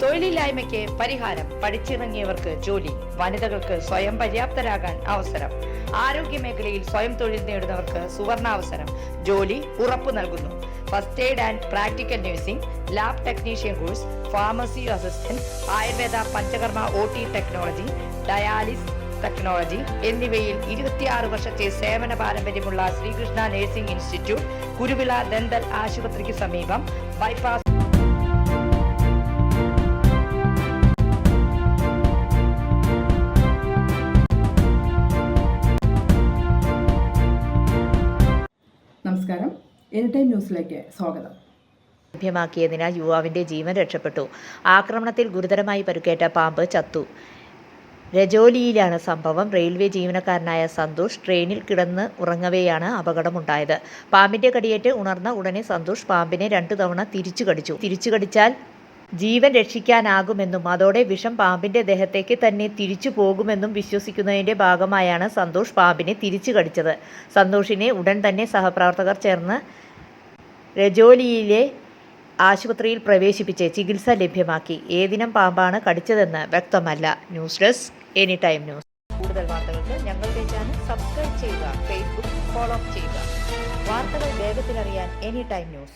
തൊഴിലില്ലായ്മയ്ക്ക് പരിഹാരം, പഠിച്ചിറങ്ങിയവർക്ക് ജോലി, വനിതകൾക്ക് സ്വയം പര്യാപ്തരാകാൻ അവസരം, ആരോഗ്യ മേഖലയിൽ സ്വയം തൊഴിൽ നേടുന്നവർക്ക് സുവർണാവസരം, ജോലി ഉറപ്പു നൽകുന്നു. First aid and practical nursing, lab technician course, pharmacy assistant, Ayurveda Panchakarma OT technology, dialysis technology എന്നിവയിൽ 26 വർഷത്തെ സേവന പാരമ്പര്യമുള്ള Sreekrishna nursing institute, Kuruvila dental ആശുപത്രിക്ക് സമീപം, ബൈപ്പാസ്. നമസ്കാരം, എനിടൈം ന്യൂസിലേക്ക് സ്വാഗതം. ലഭ്യമാക്കിയതിനാൽ യുവാവിന്റെ ജീവൻ രക്ഷപ്പെട്ടു. ആക്രമണത്തിൽ ഗുരുതരമായി പരുക്കേറ്റ പാമ്പ് ചത്തു. രജോലിയിലാണ് സംഭവം. റെയിൽവേ ജീവനക്കാരനായ സന്തോഷ് ട്രെയിനിൽ കിടന്ന് ഉറങ്ങവെയാണ് അപകടമുണ്ടായത്. പാമ്പിന്റെ കടിയേറ്റ് ഉണർന്ന ഉടനെ സന്തോഷ് പാമ്പിനെ 2 തവണ തിരിച്ചു കടിച്ചാൽ ജീവൻ രക്ഷിക്കാനാകുമെന്നും അതോടെ വിഷം പാമ്പിന്റെ ദേഹത്തേക്ക് തന്നെ തിരിച്ചു പോകുമെന്നും വിശ്വസിക്കുന്നതിന്റെ ഭാഗമായാണ് സന്തോഷ് പാമ്പിനെ തിരിച്ചു കടിച്ചത്. സന്തോഷിനെ ഉടൻ തന്നെ സഹപ്രവർത്തകർ ചേർന്ന് രജോലിയിലെ ആശുപത്രിയിൽ പ്രവേശിപ്പിച്ച് ചികിത്സ ലഭ്യമാക്കി. ഏതിനം പാമ്പാണ് കടിച്ചതെന്ന് വ്യക്തമല്ല. News desk, anytime news. കൂടുതൽ വാർത്തകൾക്ക് ഞങ്ങളുടെ ചാനൽ സബ്സ്ക്രൈബ് ചെയ്യുക, ഫേസ്ബുക്ക് ഫോളോ ചെയ്യുക. വാർത്തകൾ വേഗത്തിലറിയാൻ എനിടൈം ന്യൂസ്.